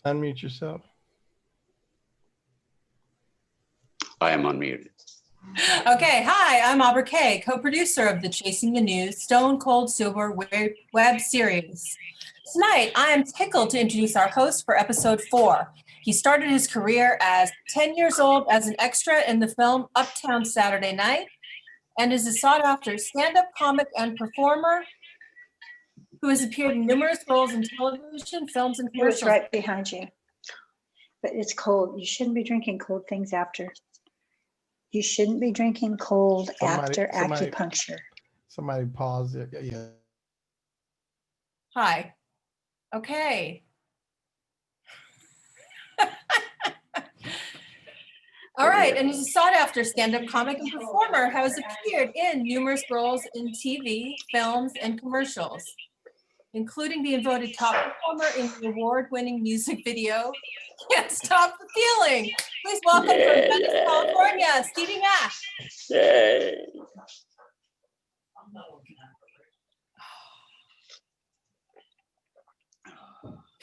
Unmute yourself. I am unmuted. Okay, hi, I'm Aubrey Kay, co-producer of the Chasing the News Stone Cold Sober web series. Tonight, I am tickled to introduce our host for episode 4. He started his career as 10 years old as an extra in the film Uptown Saturday Night, and is a sought-after stand-up comic and performer who has appeared in numerous roles in television, films, and It was commercials. right behind you. But it's cold. You shouldn't be drinking cold things after. You shouldn't be drinking cold after acupuncture. Somebody pause it. Yeah. Hi. Okay. All right, and he's a sought-after stand-up comic and performer, has appeared in numerous roles in TV, films, and commercials, including being voted top performer in the award-winning music video, Can't Stop the Feeling. Please welcome from Venice, California, Stevie Mack. Yay.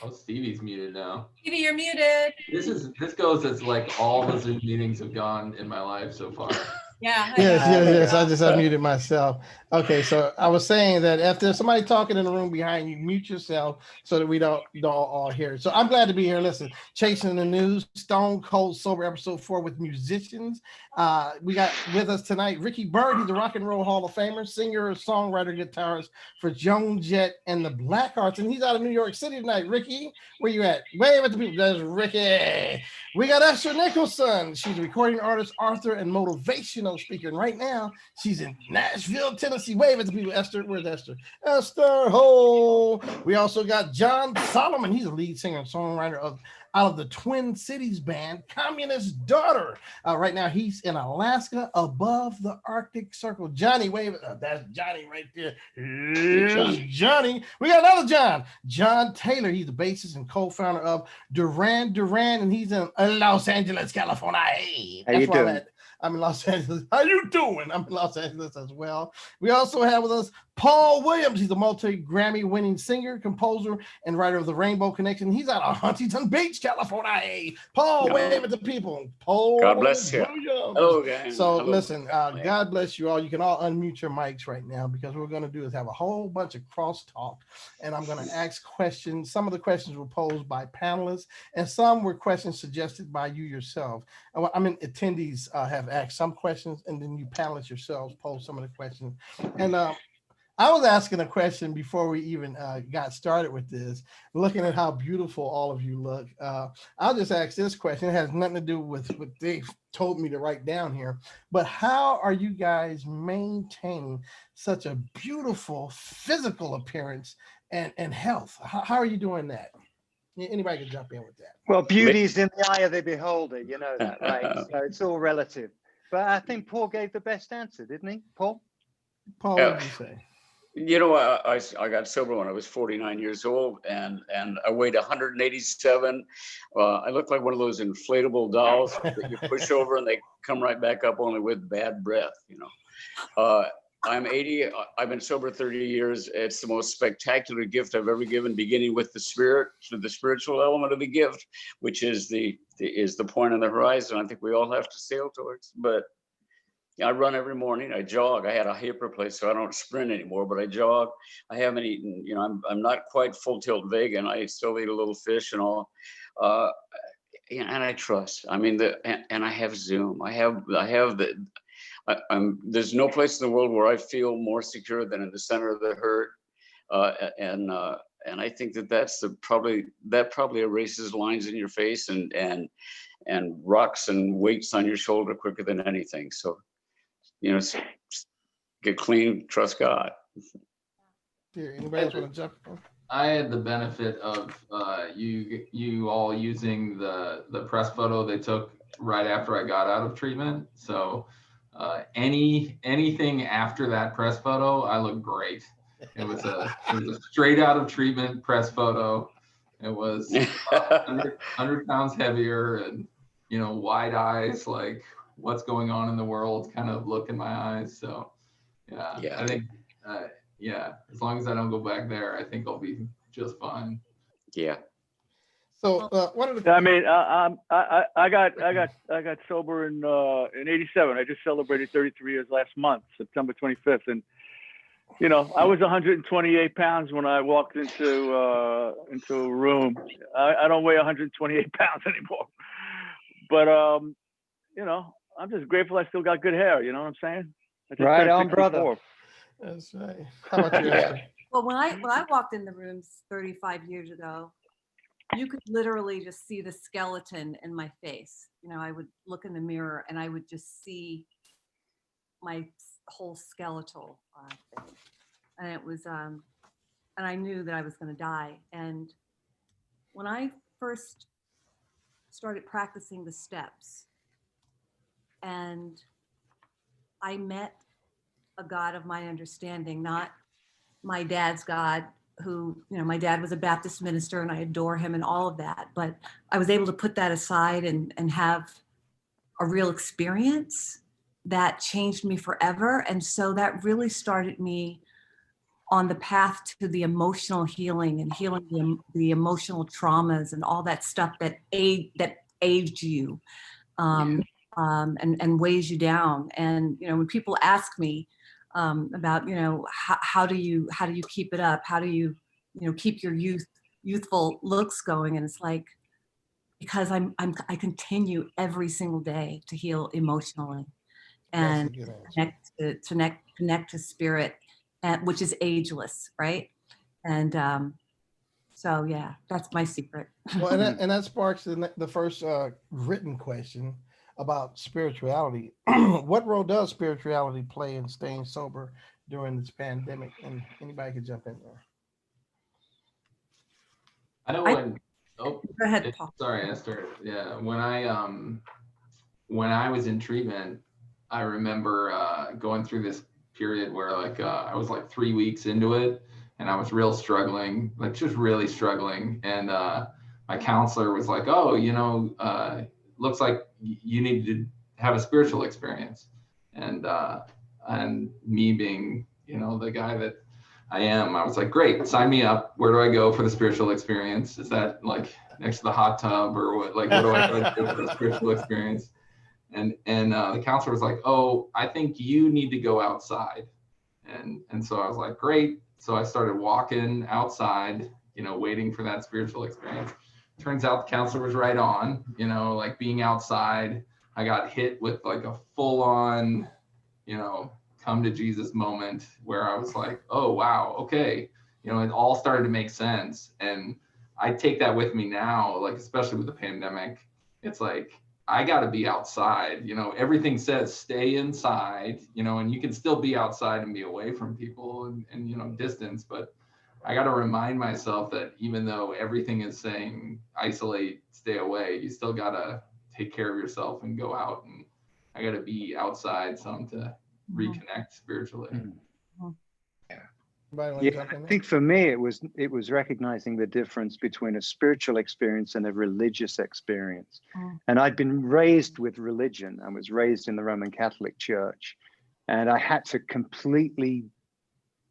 Oh, Stevie's muted now. Stevie, you're muted. This goes as like all the Zoom meetings have gone in my life so far. Yeah. Yes. I just unmuted myself. Okay, so I was saying that if there's somebody talking in the room behind you, mute yourself so that we don't all hear it. So I'm glad to be here. Listen, Chasing the News, Stone Cold Sober, episode 4 with musicians. We got with us tonight Ricky Byrd. He's a Rock and Roll Hall of Famer, singer, songwriter, guitarist for Joan Jett and the Blackhearts, and he's out of New York City tonight. Ricky, where you at? Wave at the people. There's Ricky. We got Ester Nicholson. She's a recording artist, author, and motivational speaker. And right now, she's in Nashville, Tennessee. Wave at the people. Esther, where's Esther? Esther, ho! We also got John Solomon. He's a lead singer and songwriter out of the Twin Cities band, Communist Daughter. Right now, he's in Alaska above the Arctic Circle. Johnny, wave. That's Johnny right there. Here's Johnny. We got another John. John Taylor. He's the bassist and co-founder of Duran Duran, and he's in Los Angeles, California. Hey, how you doing? I'm in Los Angeles. How you doing? I'm in Los Angeles as well. We also have with us Paul Williams. He's a multi-Grammy winning singer, composer, and writer of The Rainbow Connection. He's out of Huntington Beach, California. Hey, Paul, wave at the people. Paul God bless you. Williams. Hello, guys. So Hello. listen, God bless you all. You can all unmute your mics right now because what we're going to do is have a whole bunch of crosstalk, and I'm going to ask questions. Some of the questions were posed by panelists, and some were questions suggested by you yourself. I mean, attendees have asked some questions, and then you panelists yourselves pose some of the questions. And I was asking a question before we even got started with this, looking at how beautiful all of you look. I'll just ask this question. It has nothing to do with what they told me to write down here, but how are you guys maintaining such a beautiful physical appearance and health? How are you doing that? Anybody can jump in with that. Well, beauty's in the eye of the beholder, you know that, right? So it's all relative. But I think Paul gave the best answer, didn't he, Paul? Paul, what did you say? You know, I got sober when I was 49 years old, and I weighed 187. I look like one of those inflatable dolls that you push over and they come right back up, only with bad breath, you know. I'm 80. I've been sober 30 years. It's the most spectacular gift I've ever given, beginning with the spirit, so the spiritual element of the gift, which is the point on the horizon. I think we all have to sail towards. But I run every morning. I jog. I had a hip replacement, so I don't sprint anymore, but I jog. I haven't eaten, you know, I'm not quite full tilt vegan. I still eat a little fish and all. And I trust. I mean, and I have Zoom. There's no place in the world where I feel more secure than in the center of the herd. And I think that probably erases lines in your face and rocks and weights on your shoulder quicker than anything. So, you know, get clean, trust God. Anybody else want to jump in? I had the benefit of you all using the press photo they took right after I got out of treatment. So anything after that press photo, I look great. It was a straight out of treatment press photo. It was 100 pounds heavier and, you know, wide eyes, like what's going on in the world kind of look in my eyes. So yeah. I think as long as I don't go back there, I think I'll be just fine. Yeah. So what are the? I mean, I got sober in '87. I just celebrated 33 years last month, September 25th, and you know, I was 128 pounds when I walked into a room. I don't weigh 128 pounds anymore, but you know, I'm just grateful I still got good hair. You know what I'm saying? I just Right turned on, brother. 64. That's right. How about you, Yeah. Esther? Well, when I walked in the rooms 35 years ago, you could literally just see the skeleton in my face. You know, I would look in the mirror and I would just see my whole skeletal thing. And it was, and I knew that I was going to die. And when I first started practicing the steps, and I met a God of my understanding, not my dad's God, who, you know, my dad was a Baptist minister and I adore him and all of that. But I was able to put that aside and have a real experience that changed me forever. And so that really started me on the path to the emotional healing and healing the emotional traumas and all that stuff that aged you and weighs you down. And, you know, when people ask me about, you know, how do you keep it up? How do you keep your youthful looks going? And it's like, because I continue every single day to heal emotionally and That's a good answer. connect to spirit, which is ageless, right? And so yeah, that's my secret. Well, and that sparks the first written question about spirituality. What role does spirituality play in staying sober during this pandemic? And anybody can jump in there. I know when. Oh, Go ahead, Paul. sorry, Esther. Yeah, when I was in treatment, I remember going through this period where like I was like 3 weeks into it, and I was real struggling, like just really struggling. And my counselor was like, "Oh, you know, looks like you need to have a spiritual experience." And me being, you know, the guy that I am, I was like, "Great, sign me up. Where do I go for the spiritual experience? Is that like next to the hot tub or what? Like, what do I gotta do for the spiritual experience?" And the counselor was like, "Oh, I think you need to go outside." And so I was like, "Great." So I started walking outside, you know, waiting for that spiritual experience. Turns out the counselor was right on, you know, like being outside, I got hit with like a full on, you know, come to Jesus moment where I was like, "Oh, wow. Okay." You know, it all started to make sense. And I take that with me now, like, especially with the pandemic, it's like, I got to be outside. You know, everything says stay inside, you know, and you can still be outside and be away from people and you know, distance. But I got to remind myself that even though everything is saying isolate, stay away, you still got to take care of yourself and go out. And I got to be outside some to reconnect spiritually. Yeah, I think for me, it was recognizing the difference between a spiritual experience and a religious experience. And I'd been raised with religion. I was raised in the Roman Catholic Church, and I had to completely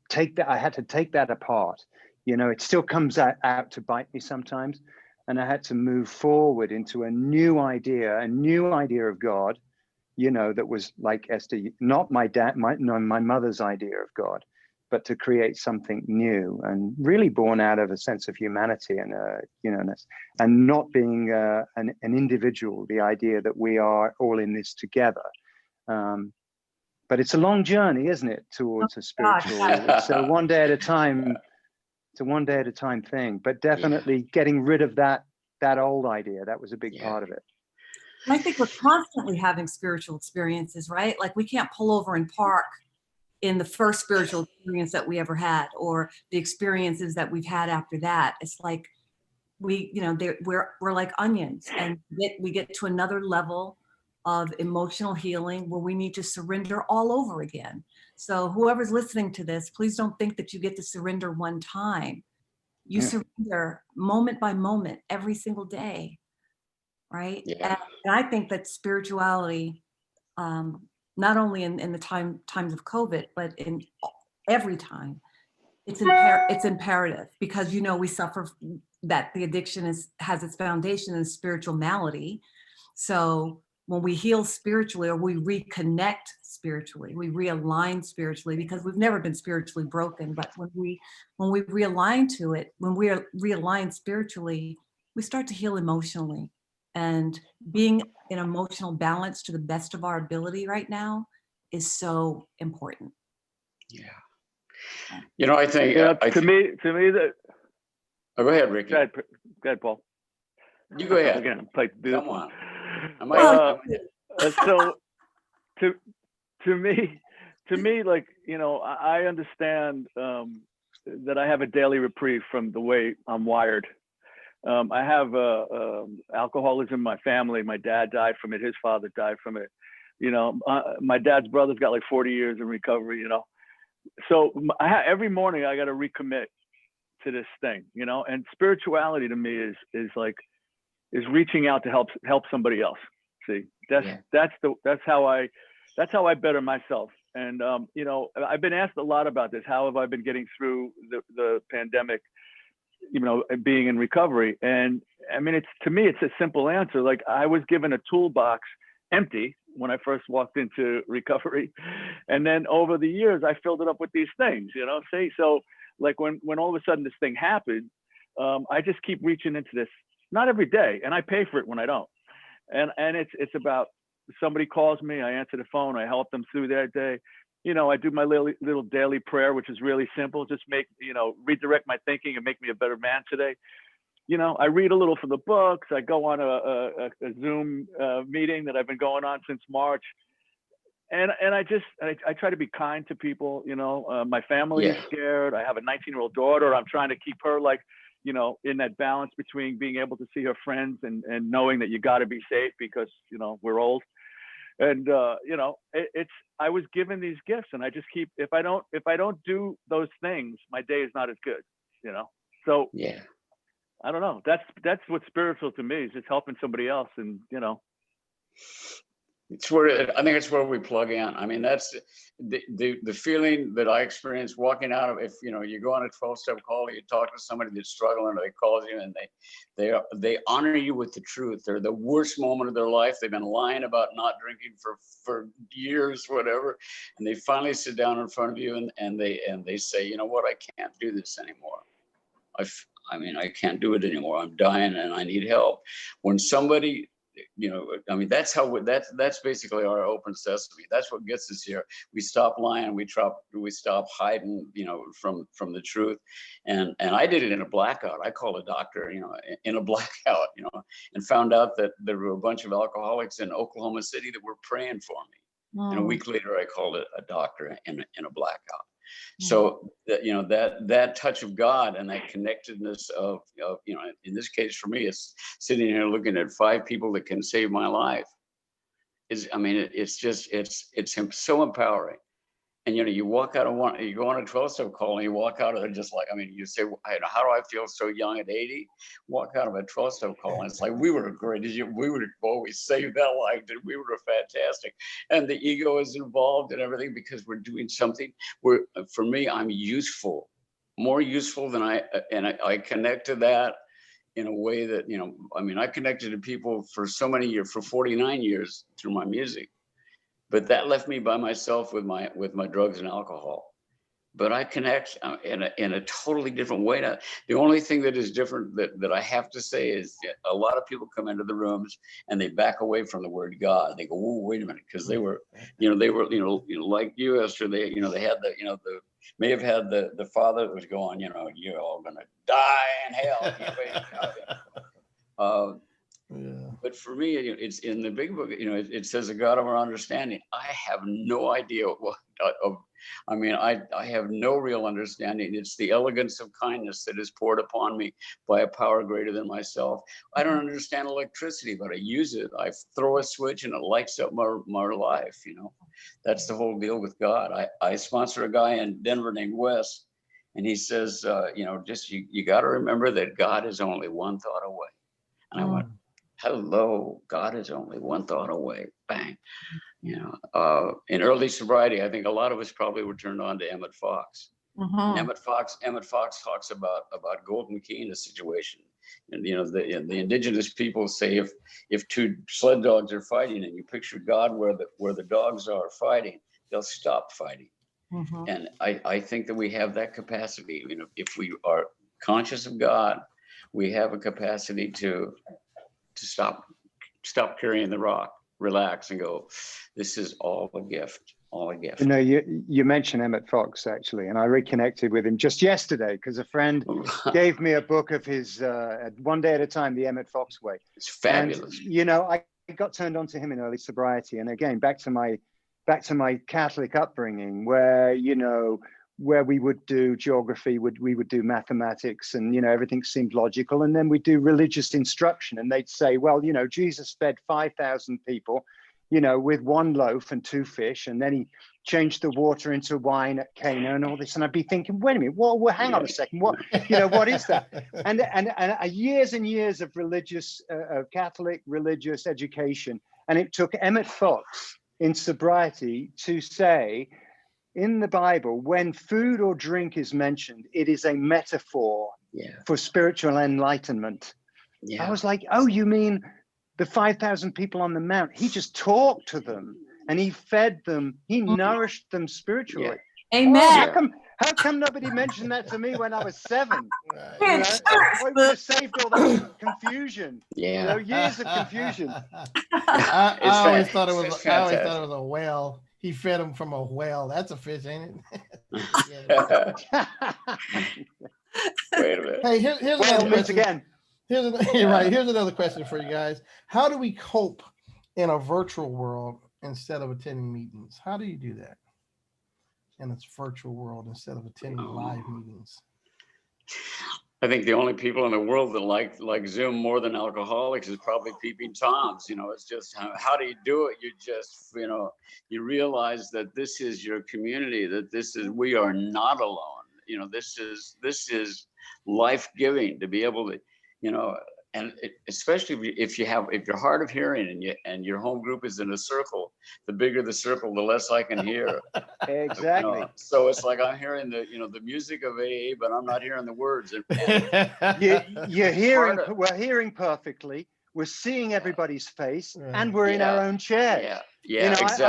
take that apart. You know, it still comes out to bite me sometimes. And I had to move forward into a new idea of God, you know, that was like Esther, not my mother's idea of God, but to create something new and really born out of a sense of humanity and you know, and not being an individual. The idea that we are all in this together. But it's a long journey, isn't it, towards a spiritual? So one day at a time. It's a one day at a time thing. But definitely getting rid of that old idea. That was a big part of it. I think we're constantly having spiritual experiences, right? Like we can't pull over and park in the first spiritual experience that we ever had, or the experiences that we've had after that. It's like we're like onions, and we get to another level of emotional healing where we need to surrender all over again. So whoever's listening to this, please don't think that you get to surrender one time. You surrender moment by moment, every single day, right? Yeah. And I think that spirituality, not only in the times of COVID, but in every time, it's imperative, because, you know, we suffer that the addiction has its foundation in spiritual malady. So when we heal spiritually, or we reconnect spiritually, we realign spiritually, because we've never been spiritually broken. But when we realign to it, when we are realigned spiritually, we start to heal emotionally. And being in emotional balance to the best of our ability right now is so important. Yeah. You know, I think to me that. Oh, go ahead, Ricky. Go ahead, Paul. You go ahead. Again, come on. So to me, like, you know, I understand that I have a daily reprieve from the way I'm wired. I have alcoholism in my family. My dad died from it. His father died from it. You know, my dad's brother's got like 40 years in recovery, you know. So every morning I got to recommit to this thing, you know, and spirituality to me is reaching out to help somebody else. See, that's how I better myself. And, you know, I've been asked a lot about this. How have I been getting through the pandemic, you know, being in recovery? And I mean, to me, it's a simple answer. Like, I was given a toolbox empty when I first walked into recovery. And then over the years, I filled it up with these things, you know, so like when all of a sudden this thing happened, I just keep reaching into this, not every day, and I pay for it when I don't. And it's about, somebody calls me, I answer the phone, I help them through their day. You know, I do my little daily prayer, which is really simple. Just redirect my thinking and make me a better man today. You know, I read a little from the books. I go on a Zoom meeting that I've been going on since March. And I try to be kind to people. You know, my family is scared. I have a 19-year-old daughter. I'm trying to keep her, like, you know, in that balance between being able to see her friends and knowing that you got to be safe because, you know, we're old. And, you know, I was given these gifts, and I just keep, if I don't do those things, my day is not as good, you know? So yeah, I don't know. That's what's spiritual to me, is just helping somebody else. And, you know, I think it's where we plug in. I mean, that's the feeling that I experienced walking out of, if, you know, you go on a 12-step call, you talk to somebody that's struggling, or they call you and they honor you with the truth. They're the worst moment of their life. They've been lying about not drinking for years, whatever. And they finally sit down in front of you and they say, you know what, I can't do this anymore. I mean, I can't do it anymore. I'm dying and I need help. When somebody, you know, I mean, that's basically our open sesame. That's what gets us here. We stop lying. We stop hiding, you know, from the truth. And I did it in a blackout. I called a doctor, you know, in a blackout, you know, and found out that there were a bunch of alcoholics in Oklahoma City that were praying for me. And a week later, I called a doctor in a blackout. So you know, that touch of God and that connectedness of, you know, in this case for me, it's sitting here looking at 5 people that can save my life. I mean, it's so empowering. And, you know, you walk out of you go on a 12-step call and you walk out of it just like, I mean, you say, how do I feel so young at 80? Walk out of a 12-step call and it's like, we were great. We would have always saved that life. We were fantastic. And the ego is involved in everything because we're doing something where, for me, I'm useful, more useful than I connect to that in a way that, you know, I mean, I connected to people for so many years, for 49 years through my music. But that left me by myself with my drugs and alcohol. But I connect in a totally different way now. The only thing that is different that I have to say is a lot of people come into the rooms and they back away from the word God. They go, "Oh, wait a minute," because they were like you, Esther. They had may have had the father that was going, you know, you're all gonna die in hell. Yeah. But for me, it's in the big book, you know, it says a God of our understanding. I have no idea I have no real understanding. It's the elegance of kindness that is poured upon me by a power greater than myself. I don't understand electricity, but I use it. I throw a switch and it lights up my life, you know. That's the whole deal with God. I sponsor a guy in Denver named Wes, and he says, you know, just you got to remember that God is only one thought away. And I went, hello, God is only one thought away. Bang. You know, in early sobriety, I think a lot of us probably were turned on to Emmett Fox. And Emmett Fox talks about Golden Key in a situation. And the indigenous people say if two sled dogs are fighting and you picture God where the dogs are fighting, they'll stop fighting. Mhm. And I think that we have that capacity. If we are conscious of God, we have a capacity to stop carrying the rock, relax, and go, this is all a gift, all a gift. You know, you mentioned Emmett Fox, actually, and I reconnected with him just yesterday because a friend gave me a book of his One Day at a Time, The Emmett Fox Way. It's fabulous. And, you know, I got turned on to him in early sobriety. And again, back to my Catholic upbringing, where, you know, where we would do geography, we would do mathematics, and, you know, everything seemed logical. And then we do religious instruction, and they'd say, well, you know, Jesus fed 5,000 people, you know, with 1 loaf and 2 fish, and then he changed the water into wine at Cana and all this. And I'd be thinking, wait a minute, well, hang on a second, what, you know, what is that? And years and years of religious, Catholic religious education, and it took Emmett Fox in sobriety to say, in the Bible, when food or drink is mentioned, it is a metaphor for spiritual enlightenment. I was like, oh, you mean the 5,000 people on the mount? He just talked to them and he fed them. He nourished them spiritually. Amen. Oh, how come nobody mentioned that to me when I was 7? You know, I would have saved all that confusion. Yeah. You know, years of confusion. I always thought it was fantastic. a whale. He fed him from a whale. That's a fish, ain't it? Wait a minute. Hey, here's Well, another meet question. again. Here's another question for you guys. How do we cope in a virtual world instead of attending meetings? How do you do that in a virtual world instead of attending live meetings? I think the only people in the world that like Zoom more than alcoholics is probably peeping Toms. You know, it's just how do you do it? You just, you know, you realize that this is your community, that we are not alone. You know, this is life-giving to be able to, you know, and especially if you're hard of hearing and your home group is in a circle, the bigger the circle, the less I can hear. Exactly. You know, so it's like I'm hearing the music of AA, but I'm not hearing the words. We're hearing perfectly. We're seeing everybody's face, and we're in our own chairs. Yeah, you know, exactly.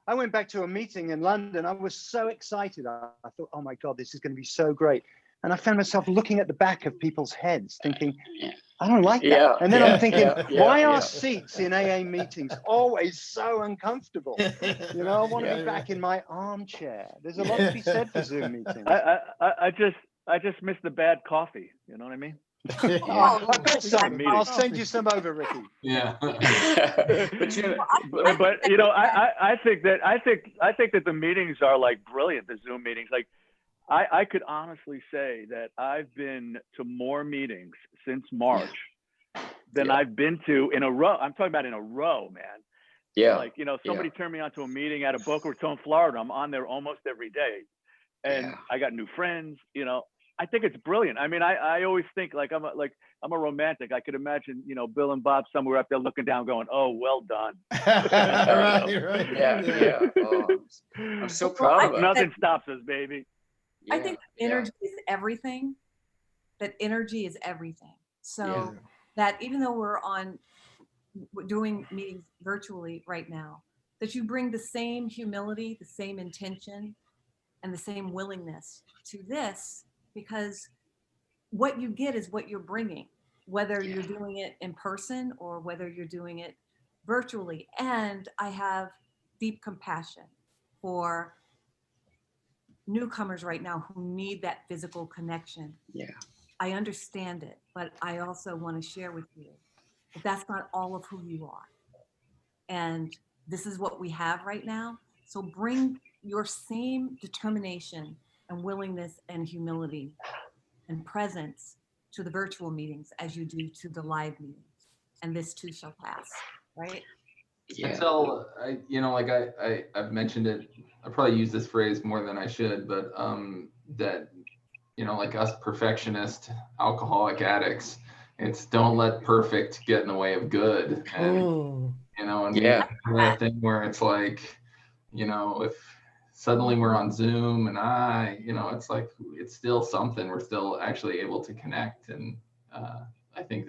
I went back to a meeting in London. I was so excited. I thought, oh my God, this is going to be so great. And I found myself looking at the back of people's heads, thinking, I don't like that. And then I'm thinking, why are seats in AA meetings always so uncomfortable? You know, I want to be back in my armchair. There's a lot to be said for Zoom meetings. I just miss the bad coffee. You know what I mean? I've got some. I'll send you some over, Ricky. Yeah. but you know, I think that the meetings are like brilliant. The Zoom meetings, like I could honestly say that I've been to more meetings since March than I've been to in a row. I'm talking about in a row, man. Yeah. Like, you know, somebody turned me on to a meeting at a Boca Raton, Florida. I'm on there almost every day, and I got new friends. You know, I think it's brilliant. I mean, I always think like I'm a romantic. I could imagine, you know, Bill and Bob somewhere up there looking down, going, "Oh, well done." Right. Yeah. Oh, I'm so proud of it. Nothing stops us, baby. I think energy is everything. That energy is everything. So that even though we're doing meetings virtually right now, that you bring the same humility, the same intention, and the same willingness to this, because what you get is what you're bringing, whether you're doing it in person or whether you're doing it virtually. And I have deep compassion for newcomers right now who need that physical connection. I understand it, but I also want to share with you that that's not all of who you are. And this is what we have right now. So bring your same determination and willingness and humility and presence to the virtual meetings as you do to the live meetings. And this too shall pass, right? I've mentioned it. I probably use this phrase more than I should, but that, you know, like us perfectionist alcoholic addicts, it's don't let perfect get in the way of good. And, you know, and that thing where it's like, you know, if suddenly we're on Zoom and you know, it's like, it's still something, we're still actually able to connect. And I think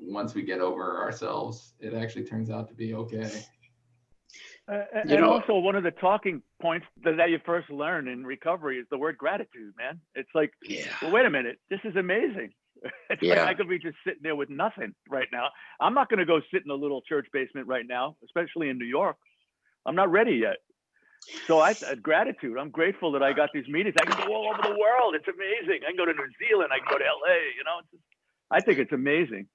once we get over ourselves, it actually turns out to be okay. And also one of the talking points that you first learn in recovery is the word gratitude, man. It's like, well, wait a minute, this is amazing. It's like I could be just sitting there with nothing right now. I'm not going to go sit in a little church basement right now, especially in New York. I'm not ready yet. So gratitude. I'm grateful that I got these meetings. I can go all over the world. It's amazing. I can go to New Zealand. I can go to LA. You know, I think it's amazing.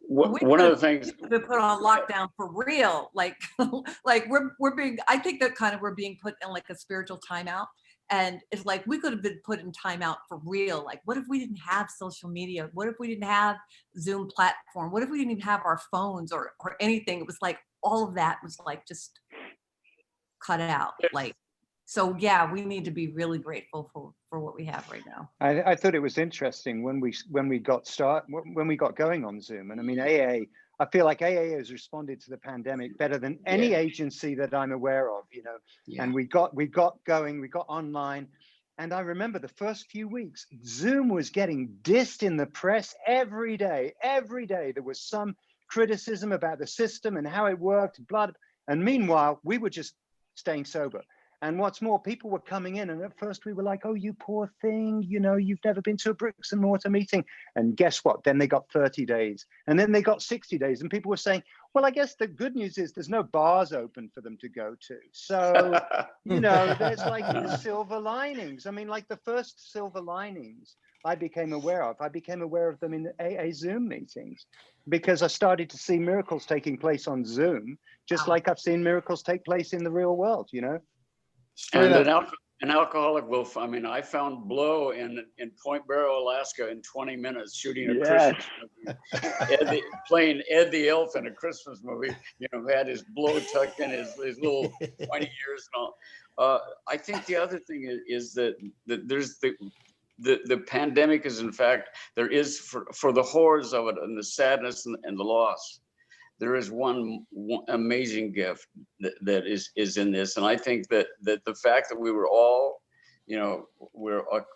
One of the things we've been put on lockdown for real, like we're being, I think that kind of we're being put in like a spiritual timeout, and it's like we could have been put in timeout for real. Like, what if we didn't have social media? What if we didn't have Zoom platform? What if we didn't even have our phones or anything? It was like all of that was like just cut out. Like, so yeah, we need to be really grateful for what we have right now. I thought it was interesting when we got going on Zoom, and I mean AA. I feel like AA has responded to the pandemic better than any agency that I'm aware of. You know, and we got going, we got online, and I remember the first few weeks, Zoom was getting dissed in the press every day. Every day there was some criticism about the system and how it worked, and meanwhile we were just staying sober. And what's more, people were coming in, and at first we were like, oh, you poor thing, you know, you've never been to a bricks and mortar meeting. And guess what? Then they got 30 days, and then they got 60 days. And people were saying, well, I guess the good news is there's no bars open for them to go to. So, you know, there's like the silver linings. I mean, like the first silver linings I became aware of them in the AA Zoom meetings, because I started to see miracles taking place on Zoom, just like I've seen miracles take place in the real world, you know? And an alcoholic will, I mean, I found blow in Point Barrow, Alaska in 20 minutes shooting a Christmas movie. Playing Ed the Elf in a Christmas movie, you know, had his blow tucked in his little pointy ears and all. I think the other thing is that there's the pandemic is, in fact, there is for the horrors of it and the sadness and the loss. There is one amazing gift that is in this, and I think that the fact that we were all, you know,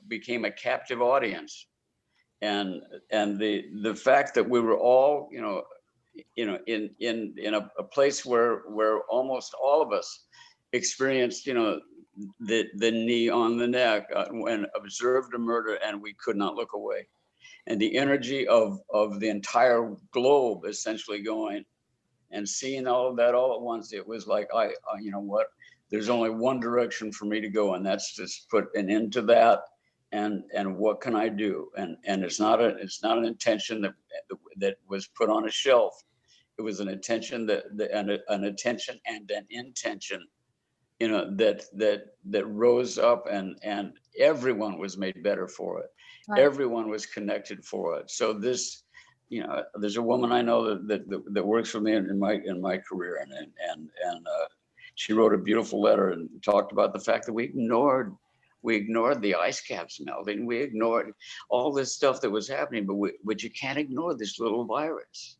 became a captive audience, and the fact that we were all, you know, in a place where almost all of us experienced, you know, the knee on the neck when observed a murder, and we could not look away, and the energy of the entire globe essentially going. And seeing all of that all at once, it was like, you know what, there's only one direction for me to go, and that's just put an end to that. And what can I do? And it's not an intention that was put on a shelf. It was an intention an attention and an intention, you know, that rose up, and everyone was made better for it. Right. Everyone was connected for it. So this. You know, there's a woman I know that works for me in my career, and she wrote a beautiful letter and talked about the fact that we ignored the ice caps melting, we ignored all this stuff that was happening, but you can't ignore this little virus.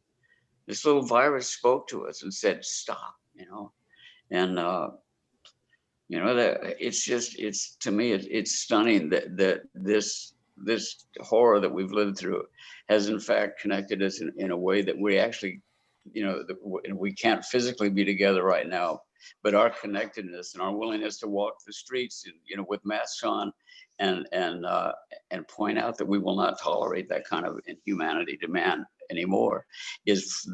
This little virus spoke to us and said, "Stop," you know, and you know that it's to me it's stunning that this horror that we've lived through has in fact connected us in a way that we actually, you know, we can't physically be together right now, but our connectedness and our willingness to walk the streets, you know, with masks on, and point out that we will not tolerate that kind of inhumanity demand anymore. That's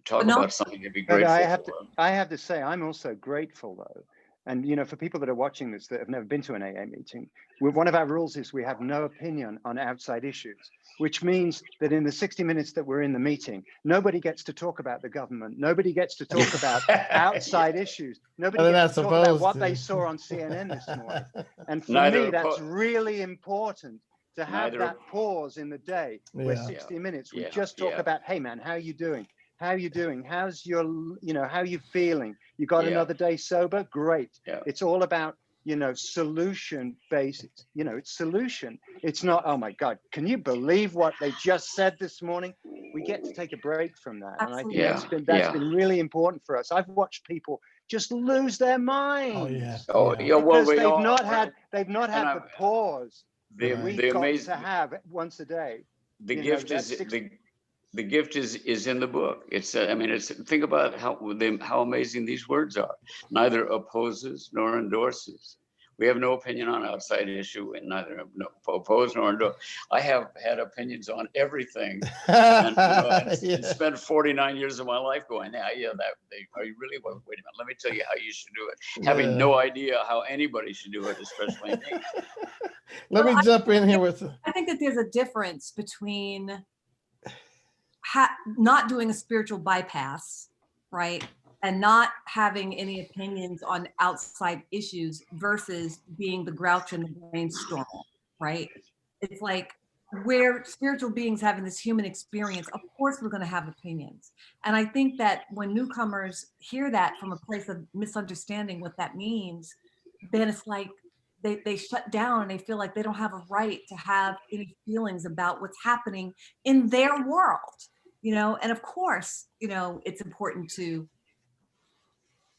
talk about something to be grateful for. I have to say, I'm also grateful though. And, you know, for people that are watching this that have never been to an AA meeting, one of our rules is we have no opinion on outside issues, which means that in the 60 minutes that we're in the meeting, nobody gets to talk about the government. Nobody gets to talk about outside issues. Nobody gets to talk about what they saw on CNN this morning. And for me, that's really important to have that pause in the day where 60 minutes, we just talk about, hey, man, how are you doing? How are you doing? How's your, you know, how are you feeling? You got another day sober? Great. It's all about, you know, solution based, you know, it's solution. It's not, oh my God, can you believe what they just said this morning? We get to take a break from that. Absolutely. And I think that's been really important for us. I've watched people just lose their minds. Well, because they've not had the pause The, We've the got amazing, to have once a day. the you know, gift that's is six- the gift is in the book. It's I mean, it's think about how amazing these words are. Neither opposes nor endorses. We have no opinion on outside issue, and neither oppose nor endorse. I have had opinions on everything, and, Yeah. and spent 49 years of my life going, yeah, are you really? Well, wait a minute, let me tell you how you should do it. Having Yeah. no idea how anybody should do it, especially me. Let me jump in here with. I think that there's a difference between not doing a spiritual bypass, right? And not having any opinions on outside issues versus being the grouch and the brainstorm, right? It's like we're spiritual beings having this human experience. Of course, we're going to have opinions. And I think that when newcomers hear that from a place of misunderstanding what that means, then it's like they shut down and they feel like they don't have a right to have any feelings about what's happening in their world, you know? And of course, you know, it's important to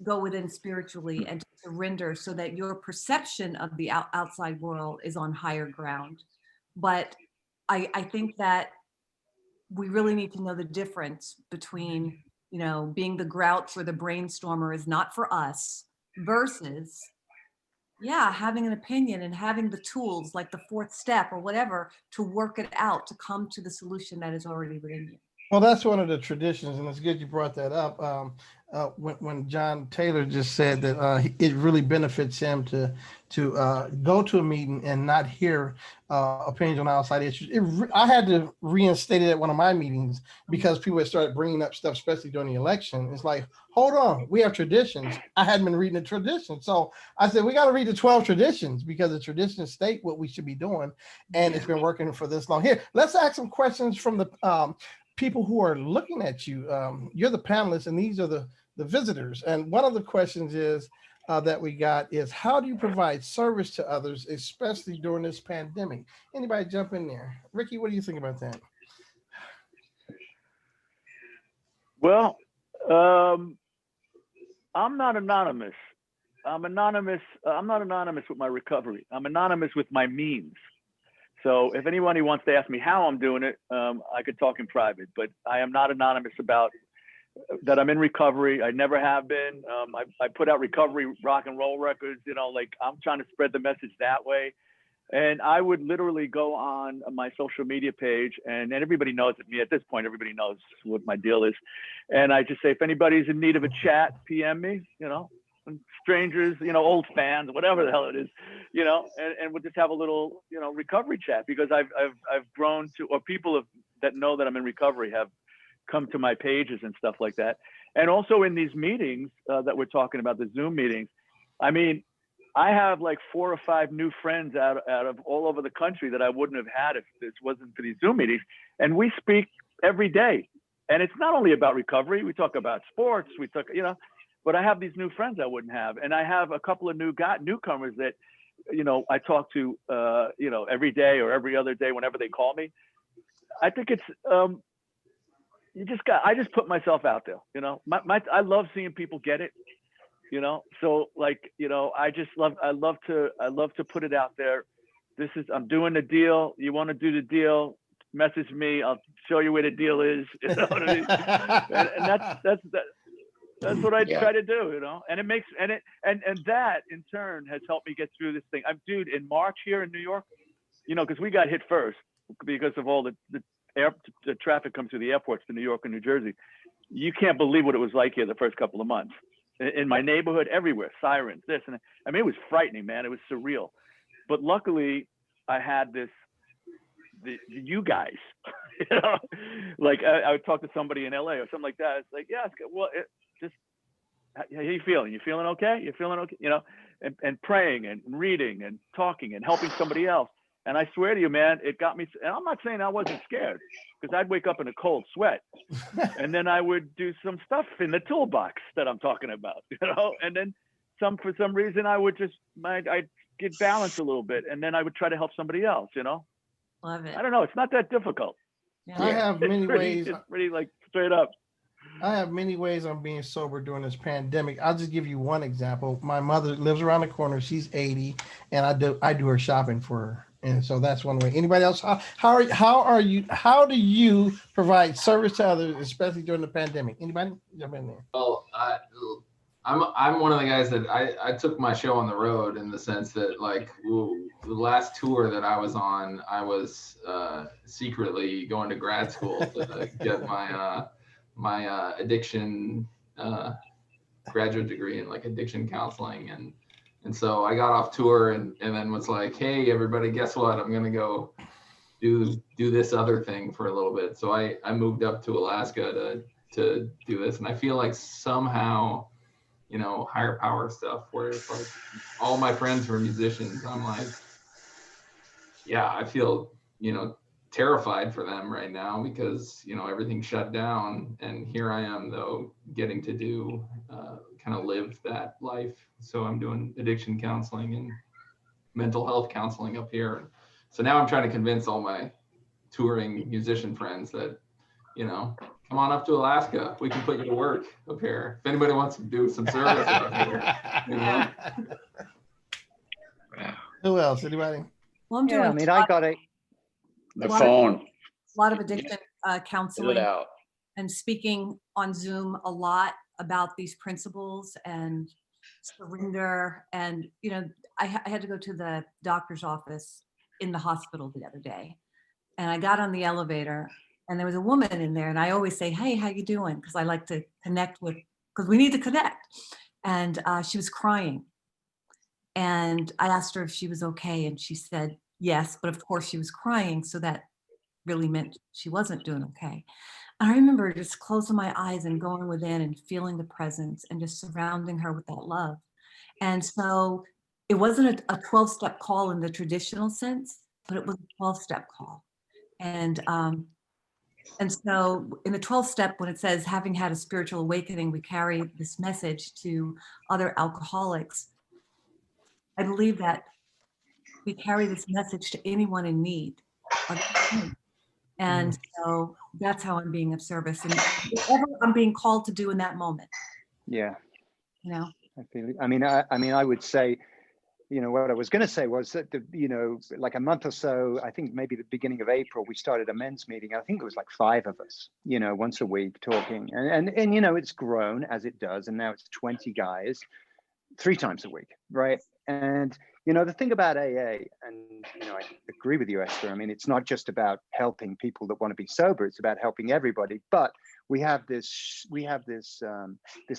go within spiritually and to surrender so that your perception of the outside world is on higher ground. But I think that we really need to know the difference between, you know, being the grouch or the brainstormer is not for us versus, yeah, having an opinion and having the tools like the fourth step or whatever to work it out, to come to the solution that is already within you. Well, that's one of the traditions, and it's good you brought that up. When John Taylor just said that it really benefits him to go to a meeting and not hear opinions on outside issues. I had to reinstate it at one of my meetings because people had started bringing up stuff, especially during the election. It's like, hold on, we have traditions. I hadn't been reading the traditions, so I said we got to read the 12 traditions because the traditions state what we should be doing, and it's been working for this long. Here, let's ask some questions from the people who are looking at you. You're the panelists, and these are the visitors. And one of the questions is that we got is, how do you provide service to others, especially during this pandemic? Anybody jump in there? Ricky, what do you think about that? Well, I'm not anonymous. I'm anonymous. I'm not anonymous with my recovery. I'm anonymous with my means. So if anybody wants to ask me how I'm doing it, I could talk in private, but I am not anonymous about that. I'm in recovery. I never have been. I put out recovery rock and roll records, you know, like I'm trying to spread the message that way. And I would literally go on my social media page, and everybody knows me at this point, everybody knows what my deal is. And I just say, if anybody's in need of a chat, PM me, you know, strangers, you know, old fans, whatever the hell it is, you know, and we'll just have a little, you know, recovery chat, because I've grown to, or people that know that I'm in recovery have come to my pages and stuff like that. And also in these meetings that we're talking about, the Zoom meetings, I mean, I have like 4 or 5 new friends out of all over the country that I wouldn't have had if this wasn't for these Zoom meetings. And we speak every day. And it's not only about recovery. We talk about sports, we talk, you know, but I have these new friends I wouldn't have. And I have a couple of newcomers that, you know, I talk to, you know, every day or every other day whenever they call me. I think it's, I just put myself out there, you know, I love seeing people get it, you know? So like, you know, I love to put it out there. I'm doing the deal. You want to do the deal? Message me. I'll show you where the deal is. You know what I mean? That's what I try to do, you know, and it makes, and that in turn has helped me get through this thing. Dude, in March here in New York, you know, because we got hit first because of all the traffic comes through the airports to New York and New Jersey. You can't believe what it was like here the first couple of months. In my neighborhood, everywhere, sirens, this and that. I mean, it was frightening, man. It was surreal. But luckily, I had you guys, you know, like I would talk to somebody in LA or something like that. It's like, yeah, well, how you feeling? You feeling okay? You feeling okay? You know, and praying and reading and talking and helping somebody else. And I swear to you, man, it got me. And I'm not saying I wasn't scared, because I'd wake up in a cold sweat, and then I would do some stuff in the toolbox that I'm talking about, you know. And then for some reason, I would I'd get balanced a little bit, and then I would try to help somebody else, you know. Love it. I don't know. It's not that difficult. Yeah. I have many ways. It's pretty like straight up. I have many ways on being sober during this pandemic. I'll just give you one example. My mother lives around the corner. She's 80, and I do her shopping for her. And so that's one way. Anybody else? How do you provide service to others, especially during the pandemic? Anybody jump in there? Well, I'm one of the guys that I took my show on the road, in the sense that, like, the last tour that I was on, I was secretly going to grad school to get my addiction graduate degree in, like, addiction counseling, and so I got off tour and then was like, hey, everybody, guess what? I'm gonna go do this other thing for a little bit. So I moved up to Alaska to do this, and I feel like somehow, you know, higher power stuff, where it's like all my friends were musicians. I'm like, yeah, I feel, you know, terrified for them right now, because, you know, everything's shut down, and here I am, though, getting to do kind of live that life. So I'm doing addiction counseling and mental health counseling up here. So now I'm trying to convince all my touring musician friends that, you know, come on up to Alaska. We can put you to work up here. If anybody wants to do some service up here, you know. Who else? Anybody? Well, I'm doing Yeah, I mean, I got a The Lot of- phone. a lot of addiction Get it counseling out. and speaking on Zoom a lot about these principles and surrender. And, you know, I had to go to the doctor's office in the hospital the other day, and I got on the elevator, and there was a woman in there, and I always say, hey, how you doing? Because I like to connect with, because we need to connect. And she was crying. And I asked her if she was okay, and she said yes, but of course she was crying, so that really meant she wasn't doing okay. And I remember just closing my eyes and going within and feeling the presence and just surrounding her with that love. And so it wasn't a 12-step call in the traditional sense, but it was a 12-step call. And so in the 12th step, when it says, having had a spiritual awakening, we carry this message to other alcoholics. I believe that we carry this message to anyone in need. And so that's how I'm being of service, and whatever I'm being called to do in that moment. yeah. You know, I feel it. I mean, I would say, you know, what I was going to say was that, you know, like a month or so, I think maybe the beginning of April, we started a men's meeting. I think it was like 5 of us, you know, once a week talking, and you know, it's grown as it does, and now it's 20 guys, 3 times a week, right? And you know, the thing about AA, and you know, I agree with you, Esther. I mean, it's not just about helping people that want to be sober; it's about helping everybody. But we have this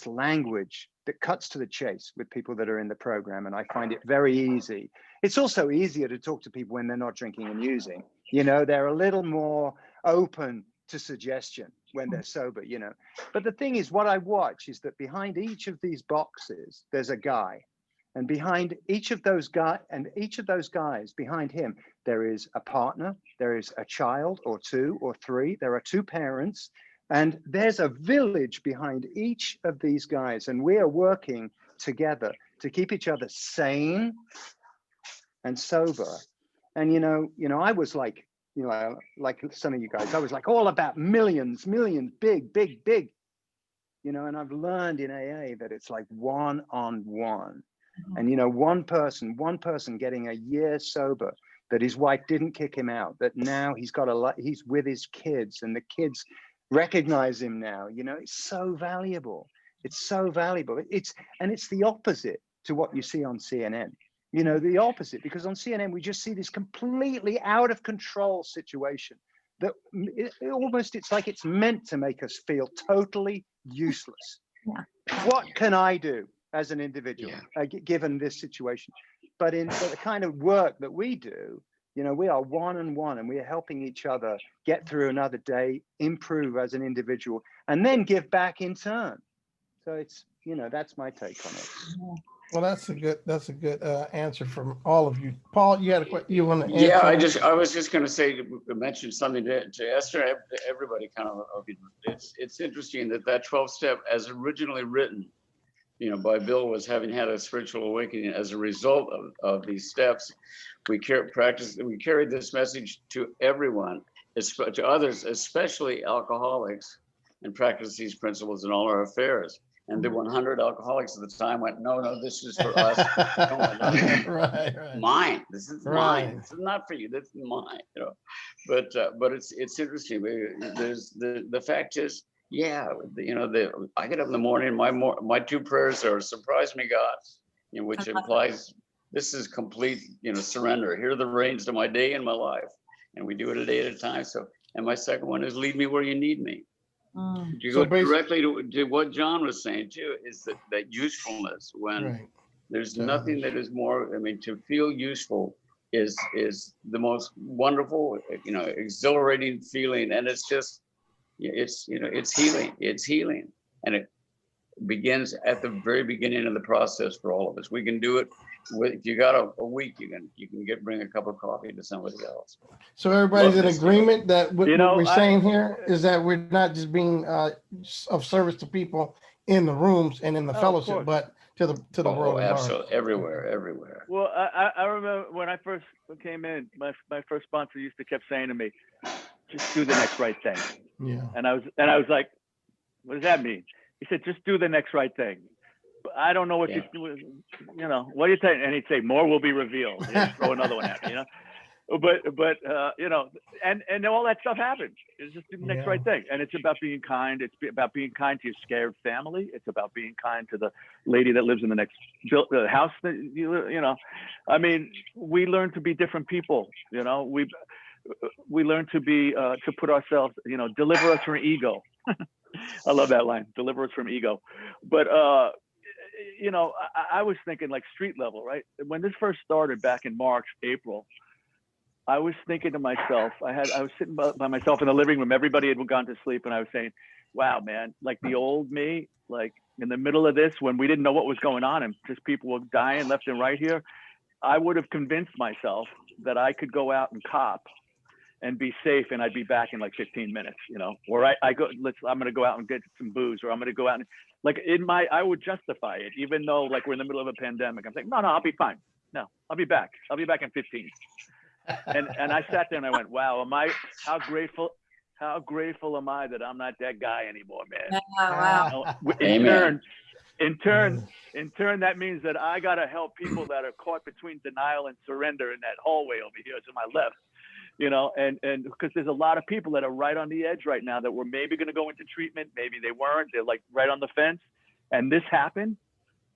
language that cuts to the chase with people that are in the program, and I find it very easy. It's also easier to talk to people when they're not drinking and using. You know, they're a little more open to suggestion when they're sober. You know, but the thing is, what I watch is that behind each of these boxes, there's a guy. And behind each of those guys, behind him, there is a partner, there is a child or 2 or 3, there are 2 parents, and there's a village behind each of these guys. And we are working together to keep each other sane and sober. And, you know, I was like, you know, like some of you guys, I was like all about millions, big, you know, and I've learned in AA that it's like one-on-one. And, you know, one person getting a year sober, that his wife didn't kick him out, that now he's with his kids, and the kids recognize him now. You know, it's so valuable. It's so valuable. It's the opposite to what you see on CNN. You know, the opposite, because on CNN, we just see this completely out of control situation that it's like it's meant to make us feel totally useless. Yeah. What can I do as an individual, given this situation? But in the kind of work that we do, you know, we are one-on-one, and we are helping each other get through another day, improve as an individual, and then give back in turn. So it's, you know, that's my take on it. Well, that's a good answer from all of you. Paul, you had a question? You want to? Yeah, I was just going to say, mention something to Esther. Everybody kind of. It's interesting that 12-step, as originally written, you know, by Bill, was having had a spiritual awakening as a result of these steps. We carried this message to everyone, to others, especially alcoholics, and practice these principles in all our affairs. And the 100 alcoholics at the time went, no, this is for us. Right. Mine. This is Right. mine. This is not for you. This is mine. But it's interesting. There's the fact is, yeah, I get up in the morning. My two prayers are "Surprise me, God," which implies this is complete, surrender. Here are the reins to my day and my life, and we do it a day at a time. So, and my second one is "Lead me where you need me." You go directly to what John was saying too, is that usefulness when there's nothing that is more, to feel useful is the most wonderful, exhilarating feeling. And it's just, it's healing. And it begins at the very beginning of the process for all of us. We can do it if you got a week, you can bring a cup of coffee to somebody else. So everybody's in agreement that what we're saying here is that we're not just being of service to people in the rooms and in the fellowship, but to the world. Absolutely, everywhere. Well, I remember when I first came in, my first sponsor used to kept saying to me, "Just do the next right thing." Yeah. And I was like, "What does that mean?" He said, "Just do the next right thing." I don't know what what do you think? And he'd say, "More will be revealed." He'd throw another one at me, But and all that stuff happens. It's just the next right thing, and it's about being kind. It's about being kind to your scared family. It's about being kind to the lady that lives in the next house that we learn to be different people. We learn to be to put ourselves. Deliver us from ego. I love that line. Deliver us from ego. But I was thinking like street level, right? When this first started back in March, April, I was thinking to myself, I was sitting by myself in the living room. Everybody had gone to sleep, and I was saying, wow, man, like the old me, like in the middle of this, when we didn't know what was going on and just people were dying left and right here, I would have convinced myself that I could go out and cop and be safe, and I'd be back in like 15 minutes, or I'm going to go out and get some booze, or I'm going to go out and I would justify it, even though like we're in the middle of a pandemic. I'm saying, no, I'll be fine. No, I'll be back. I'll be back in 15. And I sat there and I went, wow, how grateful am I that I'm not that guy anymore, man. Wow. In turn, that means that I got to help people that are caught between denial and surrender in that hallway over here to my left. And because there's a lot of people that are right on the edge right now that were maybe going to go into treatment, maybe they weren't, they're like right on the fence, and this happened.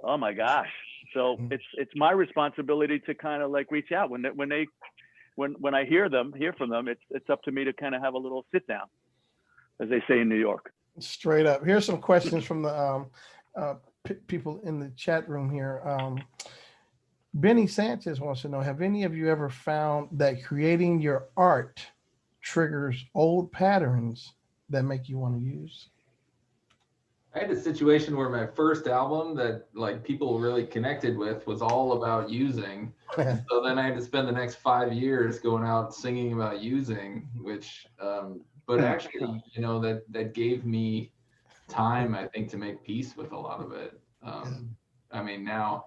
Oh my gosh. So it's my responsibility to kind of like reach out when I hear from them, it's up to me to kind of have a little sit down, as they say in New York. Straight up. Here's some questions from the people in the chat room here. Benny Sanchez wants to know, have any of you ever found that creating your art triggers old patterns that make you want to use? I had a situation where my first album that like people really connected with was all about using. So then I had to spend the next 5 years going out singing about using, which, but actually, that gave me time, I think, to make peace with a lot of it. Now,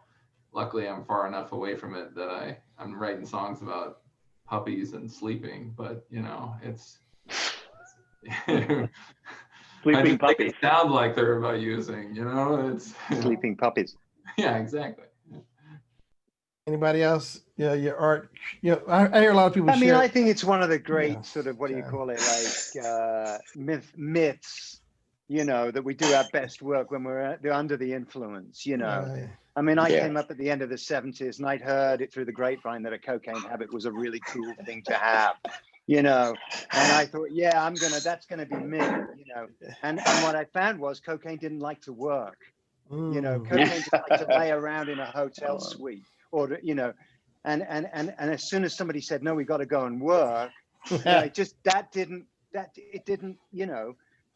luckily I'm far enough away from it that I'm writing songs about puppies and sleeping, but it's sleeping puppies sound like they're about using, it's sleeping puppies. Yeah, exactly. Anybody else? Yeah, your art. I hear a lot of people. I think it's one of the great sort of, what do you call it, like myths, that we do our best work when we're under the influence, Right. I came up at the end of the 70s and I'd heard it through the grapevine that a cocaine habit was a really cool thing to have, and I thought, that's going to be me, and what I found was cocaine didn't like to work. Cocaine didn't like to lay around in a hotel suite or, and as soon as somebody said, no, we got to go and work, it didn't,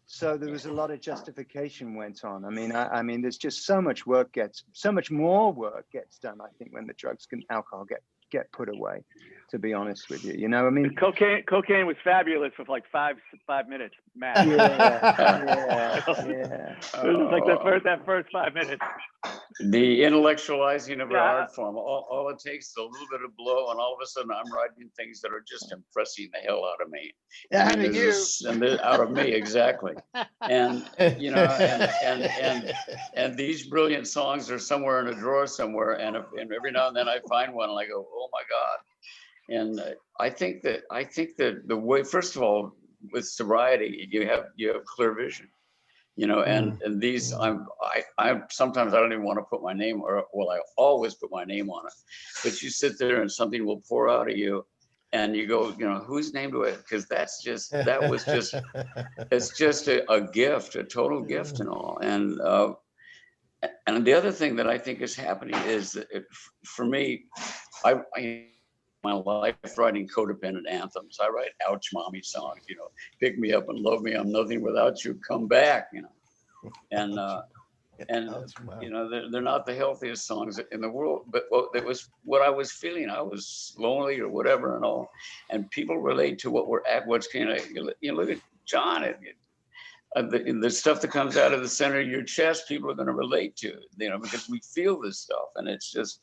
so there was a lot of justification went on. There's just so much more work gets done, I think, when the drugs and alcohol get put away, to be honest with you. Cocaine was fabulous for like five minutes max. Yeah. It was like that first 5 minutes. the intellectualizing of our Yeah. art form. All it takes is a little bit of blow, and all of a sudden I'm writing things that are just impressing the hell out of me. Out of you. Out of me, exactly. And you know, and these brilliant songs are somewhere in a drawer somewhere, and every now and then I find one and I go, oh my God. And I think that the way, first of all, with sobriety, you have clear vision. You know, and these, I'm sometimes I don't even want to put my name, or well, I always put my name on it. But you sit there and something will pour out of you, and you go, you know, whose name do I? Because it's just a gift, a total gift, and all. And the other thing that I think is happening is that for me, I my life writing codependent anthems. I write ouch mommy songs, you know, pick me up and love me, I'm nothing without you, come back, you know. And you know, they're not the healthiest songs in the world, but it was what I was feeling. I was lonely or whatever and all, and people relate to what we're at, what's kind of, you know, look at John, the stuff that comes out of the center of your chest, people are going to relate to, you know, because we feel this stuff. And it's just,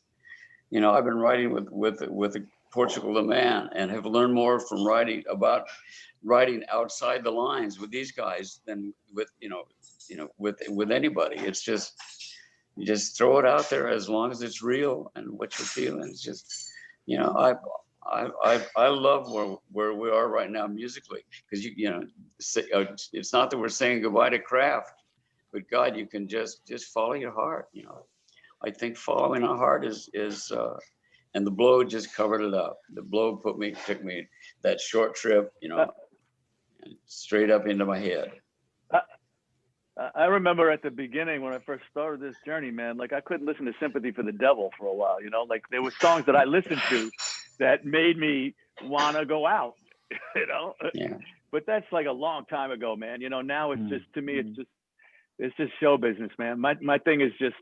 you know, I've been writing with Portugal the Man, and have learned more from writing outside the lines with these guys than with with anybody. It's just, you just throw it out there as long as it's real and what you're feeling. It's just, you know, I love where we are right now musically, because you know, it's not that we're saying goodbye to craft, but God, you can just follow your heart. You know, I think following our heart is and the blow just covered it up. The blow took me that short trip, you know, straight up into my head. I remember at the beginning when I first started this journey, man, like I couldn't listen to Sympathy for the Devil for a while, you know, like there were songs that I listened to that made me want to go out, you know. Yeah. But that's like a long time ago, man. You know, now it's just, to me, it's just show business, man. My thing is just,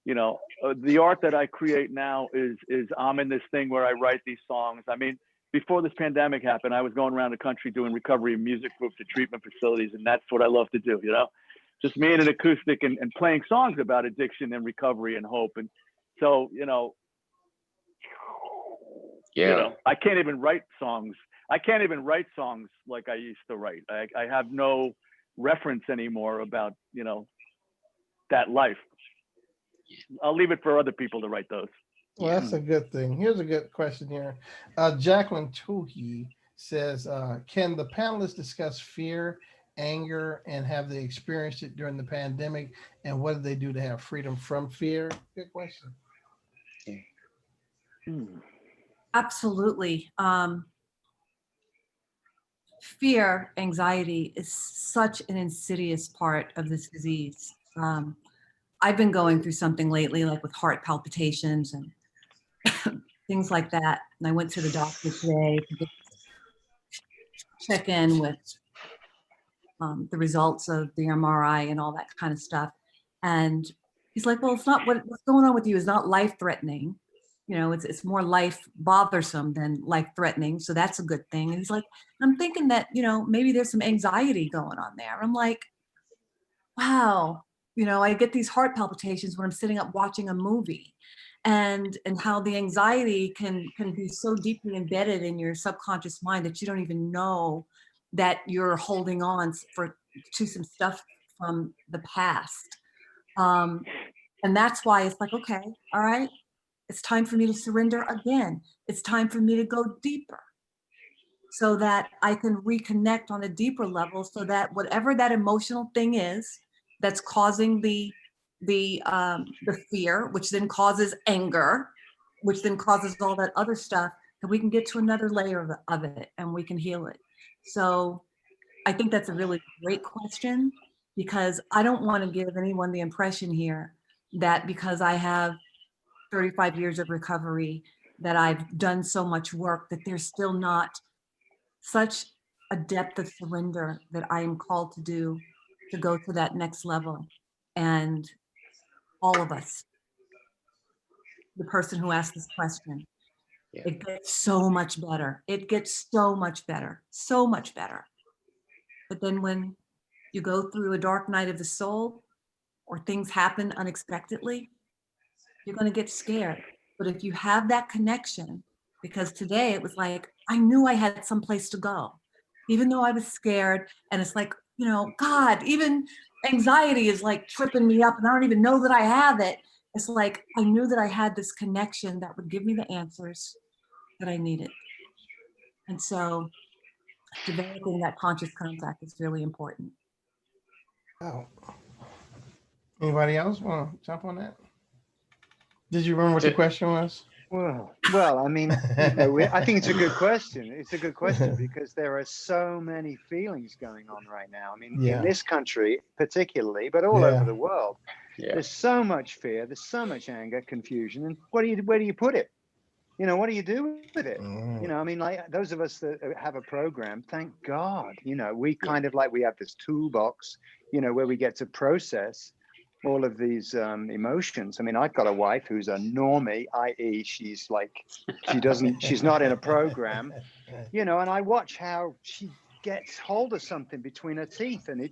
you know, the art that I create now is I'm in this thing where I write these songs. I mean, before this pandemic happened, I was going around the country doing recovery music groups at treatment facilities, and that's what I love to do, you know, just me and an acoustic and playing songs about addiction and recovery and hope. And so, you know, I can't even write songs. I can't even write songs like I used to write. I have no reference anymore about, you know, that life. I'll leave it for other people to write those. Well, that's a good thing. Here's a good question here. Jacqueline Toohey says, can the panelists discuss fear, anger, and have they experienced it during the pandemic? And what do they do to have freedom from fear? Good question. Absolutely. Fear, anxiety is such an insidious part of this disease. I've been going through something lately, like with heart palpitations and things like that. And I went to the doctor today to check in with the results of the MRI and all that kind of stuff. And he's like, well, it's not what's going on with you is not life-threatening. You know, it's more life bothersome than life-threatening. So that's a good thing. And he's like, I'm thinking that, you know, maybe there's some anxiety going on there. I'm like, wow. You know, I get these heart palpitations when I'm sitting up watching a movie, and how the anxiety can be so deeply embedded in your subconscious mind that you don't even know that you're holding on to some stuff from the past. And that's why it's like, okay, all right, it's time for me to surrender again. It's time for me to go deeper so that I can reconnect on a deeper level, so that whatever that emotional thing is that's causing the fear, which then causes anger, which then causes all that other stuff, that we can get to another layer of it and we can heal it. So I think that's a really great question, because I don't want to give anyone the impression here that because I have 35 years of recovery, that I've done so much work, that there's still not such a depth of surrender that I am called to do, to go to that next level. And all of us, the person who asked this question, it gets so much better. It gets so much better, so much better. But then when you go through a dark night of the soul, or things happen unexpectedly, you're going to get scared. But if you have that connection, because today it was like, I knew I had someplace to go, even though I was scared. And it's like, you know, God, even anxiety is like tripping me up and I don't even know that I have it. It's like, I knew that I had this connection that would give me the answers that I needed. And so developing that conscious contact is really important. Oh. Anybody else want to jump on that? Did you remember what the question was? Well, I mean, I think it's a good question. It's a good question because there are so many feelings going on right now. I mean, in this country particularly, but all over the world, there's so much fear, there's so much anger, confusion, and where do you put it? You know, what do you do with it? You know, I mean, like those of us that have a program, thank God, you know, we kind of like we have this toolbox, you know, where we get to process all of these emotions. I mean, I've got a wife who's a normie, i.e. she's like, she's not in a program, you know, and I watch how she gets hold of something between her teeth and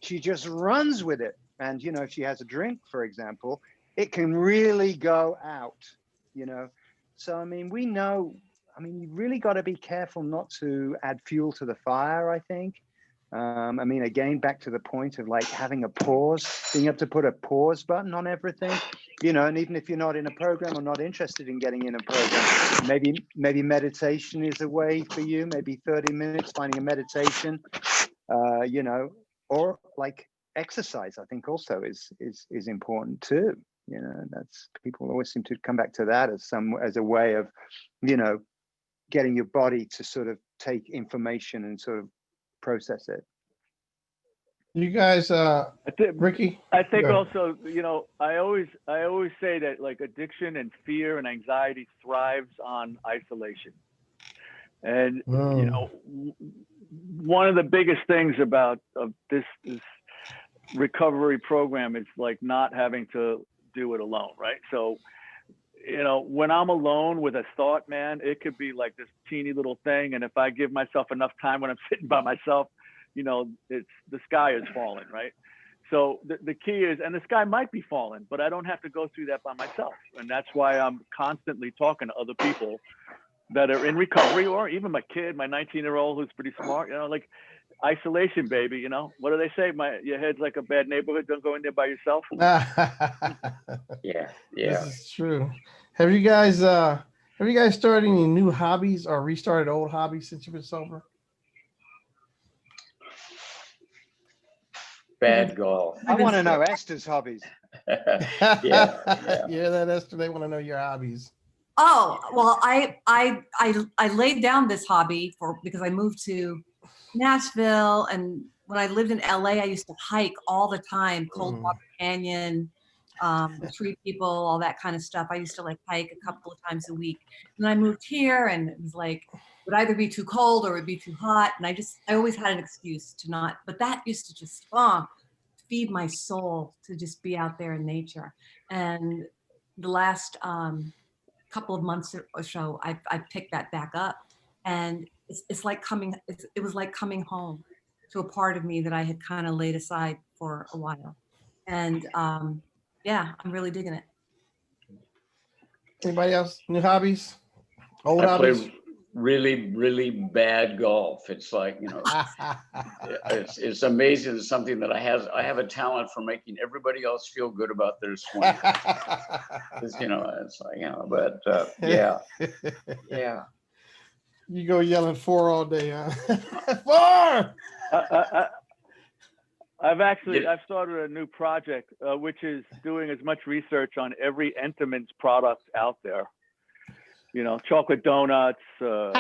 she just runs with it. And, you know, if she has a drink, for example, it can really go out, you know. So, I mean, we know, I mean, you really got to be careful not to add fuel to the fire, I think. I mean, again, back to the point of like having a pause, being able to put a pause button on everything, you know, and even if you're not in a program or not interested in getting in a program, maybe meditation is a way for you, maybe 30 minutes, finding a meditation, you know, or like exercise, I think also is important too. You know, that's, people always seem to come back to that as a way of, you know, getting your body to sort of take information and sort of process it. You guys, Ricky? I think also, you know, I always say that like addiction and fear and anxiety thrives on isolation. And, you know, one of the biggest things about this recovery program is like not having to do it alone, right? So, you know, when I'm alone with a thought, man, it could be like this teeny little thing. And if I give myself enough time when I'm sitting by myself, you know, the sky is falling, right? So the key is, and the sky might be falling, but I don't have to go through that by myself. And that's why I'm constantly talking to other people that are in recovery, or even my kid, my 19-year-old who's pretty smart, you know, like isolation, baby, you know, what do they say? Your head's like a bad neighborhood. Don't go in there by yourself. Yeah. This is true. Have you guys started any new hobbies or restarted old hobbies since you've been sober? Bad golf. I want to know Esther's hobbies. Yeah. That Esther, they want to know your hobbies. Oh, well, I laid down this hobby because I moved to Nashville, and when I lived in LA, I used to hike all the time, Coldwater Canyon, Tree People, all that kind of stuff. I used to like hike a couple of times a week. And I moved here, and it was like, it would either be too cold or it would be too hot. And I always had an excuse to not, but that used to just feed my soul to just be out there in nature. And the last couple of months or so, I picked that back up, and it's like it was like coming home to a part of me that I had kind of laid aside for a while. And yeah, I'm really digging it. Anybody else? New hobbies? Old I hobbies? play really, really bad golf. It's like, you know, it's amazing. It's something that I have a talent for making everybody else feel good about their swing. You know, it's like, you know, but yeah. You go yelling 4 all day, huh? 4! I've started a new project, which is doing as much research on every Entenmann's product out there. You know, chocolate donuts, and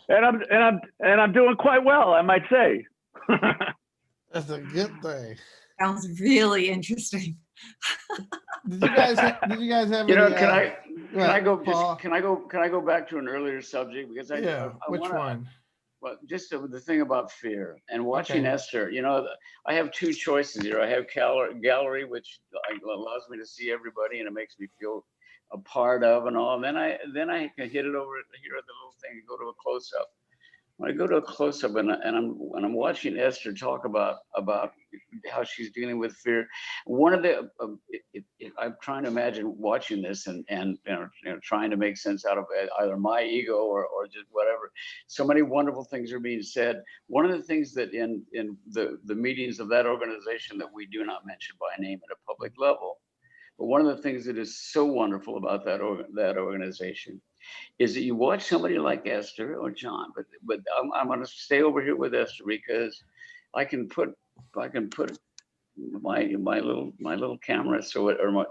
I'm doing quite well, I might say. That's a good thing. Sounds really interesting. Did you guys have? You know, any, can I go back to an earlier subject, because I which wanna, one? Well, just the thing about fear and watching Esther, you know, I have two choices here. I have gallery, which allows me to see everybody and it makes me feel a part of and all. And then I can hit it over here at the little thing and go to a close up. when I go to a close-up and I'm watching Esther talk about how she's dealing with fear, one of the I'm trying to imagine watching this and trying to make sense out of either my ego or just whatever. So many wonderful things are being said. One of the things that in the meetings of that organization that we do not mention by name at a public level, but one of the things that is so wonderful about that organization is that you watch somebody like Esther or John, but I'm going to stay over here with Esther because I can put my little camera or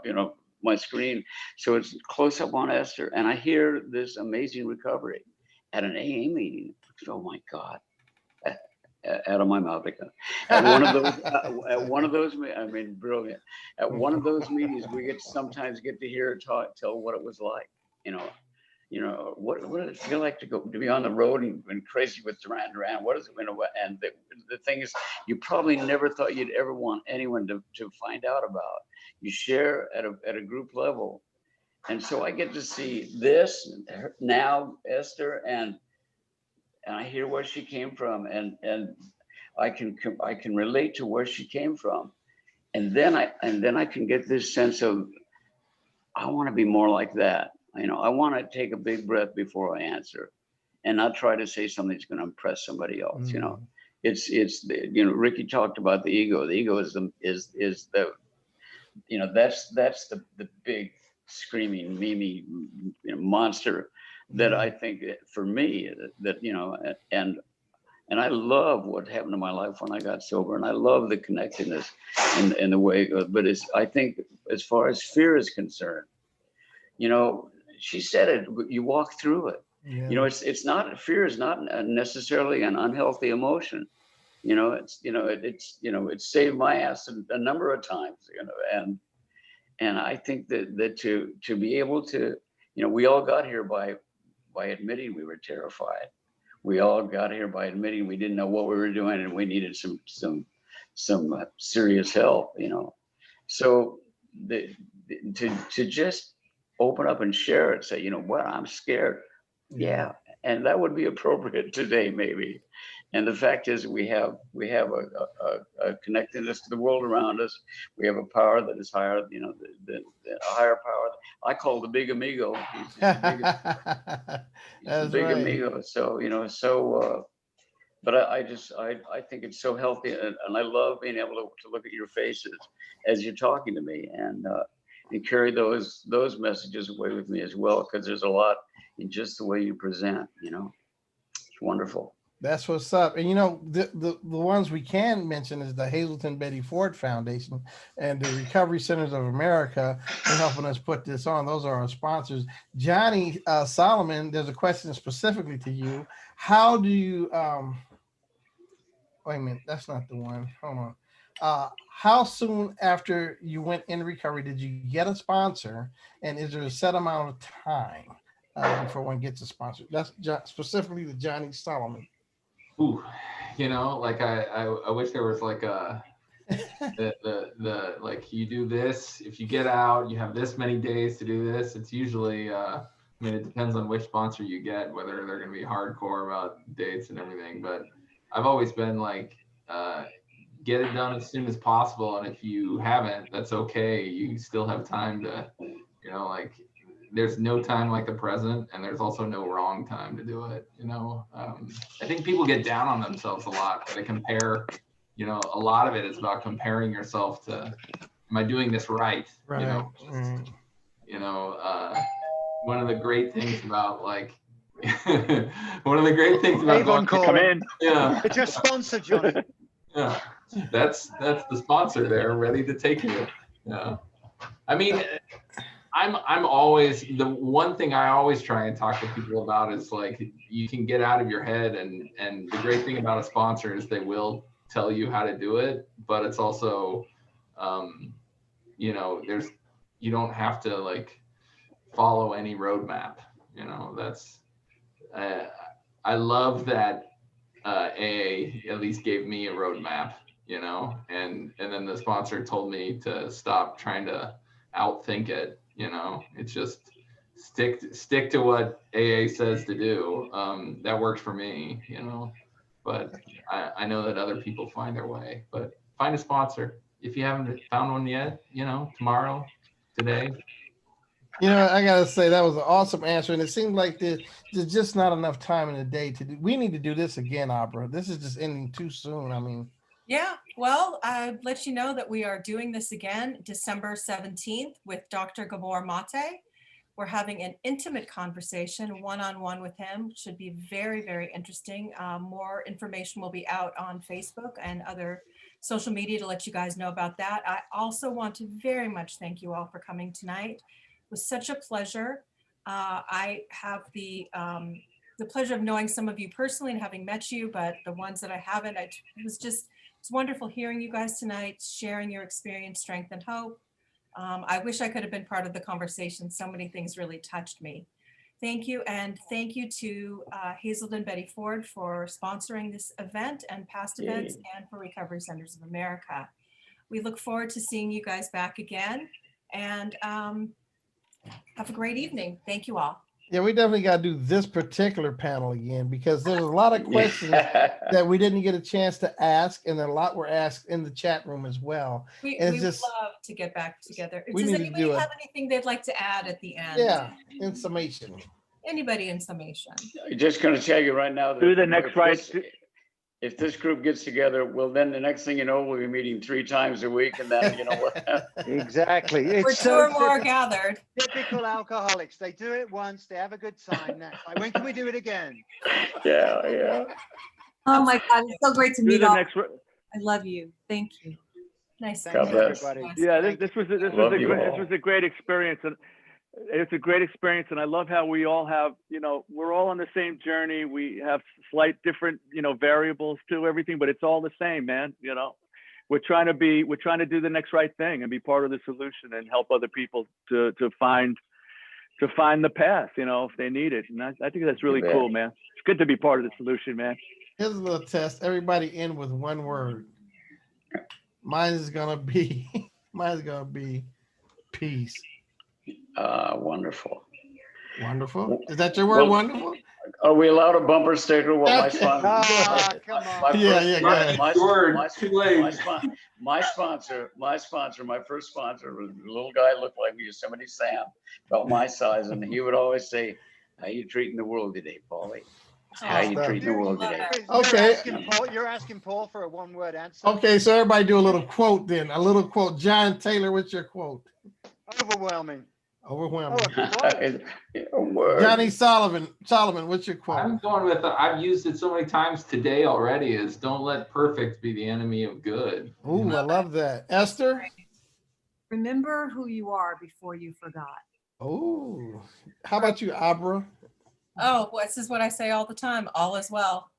my screen so it's close up on Esther, and I hear this amazing recovery at an AA meeting. Oh my God. Out of my mouth again. At one of those, I mean, brilliant. At one of those meetings, we sometimes get to hear her tell what it was like. What did it feel like to be on the road and crazy with Duran Duran? What is it? And the thing is, you probably never thought you'd ever want anyone to find out about. You share at a group level, and so I get to see this now, Esther, and I hear where she came from, and I can relate to where she came from, and then I can get this sense of I want to be more like that. I want to take a big breath before I answer, and not try to say something that's going to impress somebody else. It's Ricky talked about the ego. The ego is the that's the big screaming mimi monster that I think for me that and I love what happened in my life when I got sober, and I love the connectedness and the way. But I think as far as fear is concerned, she said it. You walk through it. Yeah. It's not, fear is not necessarily an unhealthy emotion. It's saved my ass a number of times. And I think that to be able to, we all got here by admitting we were terrified. We all got here by admitting we didn't know what we were doing and we needed some serious help. So to just open up and share it, say, what, I'm scared. Yeah. And that would be appropriate today, maybe. And the fact is we have a connectedness to the world around us. We have a power that is higher, the higher power. I call the big amigo. He's the big amigo. So, but I think it's so healthy, and I love being able to look at your faces as you're talking to me, and carry those messages away with me as well, because there's a lot in just the way you present. It's wonderful. That's what's up. And the ones we can mention is the Hazelton Betty Ford Foundation and the Recovery Centers of America for helping us put this on. Those are our sponsors. Johnny Solomon, there's a question specifically to you. How do you wait a minute, that's not the one. Hold on. How soon after you went in recovery did you get a sponsor, and is there a set amount of time before one gets a sponsor? That's specifically to Johnny Solomon. Ooh, like I wish there was like the like you do this, if you get out, you have this many days to do this. It's usually it depends on which sponsor you get, whether they're going to be hardcore about dates and everything. But I've always been like, get it done as soon as possible, and if you haven't, that's okay. You still have time to, there's no time like the present, and there's also no wrong time to do it. I think people get down on themselves a lot. They compare, a lot of it is about comparing yourself to, am I doing this right? Right. One of the great things about one of the great things about Avon Come in. Yeah. It's your sponsor, Johnny. Yeah. That's the sponsor there, ready to take you. Yeah. I mean, I'm always, the one thing I always try and talk to people about is like, you can get out of your head, and the great thing about a sponsor is they will tell you how to do it, but it's also, you don't have to like follow any roadmap. That's, I love that AA at least gave me a roadmap, and then the sponsor told me to stop trying to outthink it. It's just stick to what AA says to do. That works for me, you know. But I know that other people find their way. But find a sponsor if you haven't found one yet. You know, tomorrow, today. You know, I gotta say that was an awesome answer, and it seemed like there's just not enough time in the day to do. We need to do this again, Opera. This is just ending too soon. I mean, Yeah, well, I'll let you know that we are doing this again December 17th with Dr. Gabor Mate. We're having an intimate conversation one-on-one with him. Should be very, very interesting. More information will be out on Facebook and other social media to let you guys know about that. I also want to very much thank you all for coming tonight. It was such a pleasure. I have the pleasure of knowing some of you personally and having met you, but the ones that I haven't, it was wonderful hearing you guys tonight, sharing your experience, strength, and hope. I wish I could have been part of the conversation. So many things really touched me. Thank you. And thank you to Hazelden Betty Ford for sponsoring this event and past events, and for Recovery Centers of America. We look forward to seeing you guys back again, and have a great evening. Thank you all. yeah, we definitely got to do this particular panel again, because there's a lot of questions that we didn't get a chance to ask, and then a lot were asked in the chat room as well. We And would it's just, love to get back together. we Does need to anybody do have anything they'd like to add at the end? yeah, in summation. Anybody in summation? I'm just going to tell you right now that Do the next if this group gets together, well, then the next thing you know, we'll be meeting 3 times a week, and then you know what? Exactly. We're It's two or so more gathered. typical alcoholics. They do it once, they have a good time. Now, like, when can we do it again? Yeah. Oh my God, it's so great to Do meet the all. next. I love you. Thank you. Nice. God bless. Everybody. Yeah, Thank this was Love you all. a great experience, and it's a great experience. And I love how we all have, you know, we're all on the same journey. We have slight different, you know, variables to everything, but it's all the same, man. You know, we're trying to do the next right thing and be part of the solution and help other people to find the path, you know, if they need it. And I think that's really cool, man. It's good to be part of the solution, man. Here's a little test. Everybody in with one word. Mine is gonna be peace. Wonderful. Wonderful. Is that your word? Well, wonderful? Are we allowed a bumper sticker? Well, my Okay. sponsor. Ah, come on. Yeah, go ahead. My sponsor, my first sponsor was a little guy looked like Yosemite Sam, about my size, and he would always say, "How you treating the world today, Paulie? How you treating the world today?" Okay. You're asking Paul for a one-word answer. Okay, so everybody do a little quote then. A little quote. John Taylor, what's your quote? Overwhelming. Overwhelming. A word. Johnny Solomon, what's your quote? I'm going with I've used it so many times today already. Is don't let perfect be the enemy of good. Ooh, I love that. Esther? Remember who you are before you forgot. Ooh. How about you, Abra? Oh, well, this is what I say all the time. All is well.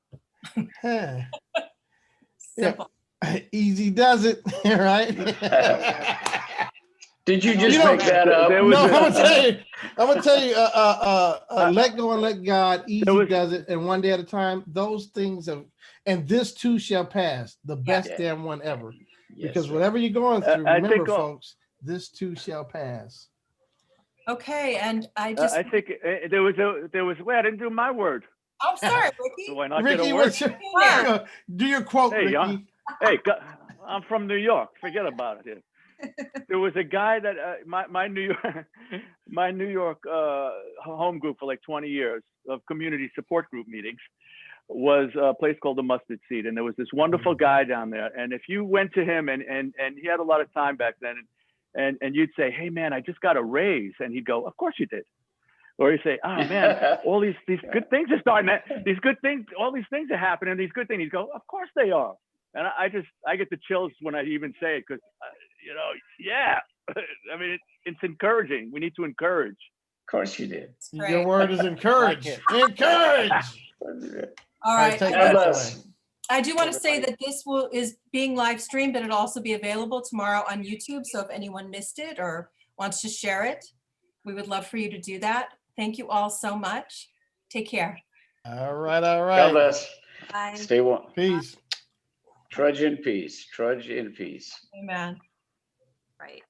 Huh. Simple. Easy does it, right? Did you just make that up? No, I'm gonna tell you, let go and let God, easy does it, and one day at a time. Those things and this too shall pass. The best damn one ever. Because whatever you're going through, remember, folks, this too shall pass. Okay, and I think there was I didn't do my word. Oh, sorry, Ricky. Do I not Ricky, get a word? do your quote, Hey, Ricky. I'm from New York. Forget about it. There was a guy that my New York home group for like 20 years of community support group meetings was a place called the Mustard Seed, and there was this wonderful guy down there. And if you went to him, and he had a lot of time back then, and you'd say, "Hey man, I just got a raise," and he'd go, "Of course you did." Or he'd say, "Oh man, all these good things are starting. These good things, all these things are happening. These good things." He'd go, "Of course they are." And I get the chills when I even say it, because you know, yeah. I mean, it's encouraging. We need to encourage. Of course you did. Your word is encourage. Encourage. All right. Take that away. I do want to say that this is being live streamed, but it'll also be available tomorrow on YouTube. So if anyone missed it or wants to share it, we would love for you to do that. Thank you all so much. Take care. All right. God bless. Bye. Stay warm. Peace. Trudge in peace. Trudge in peace. Amen. Right.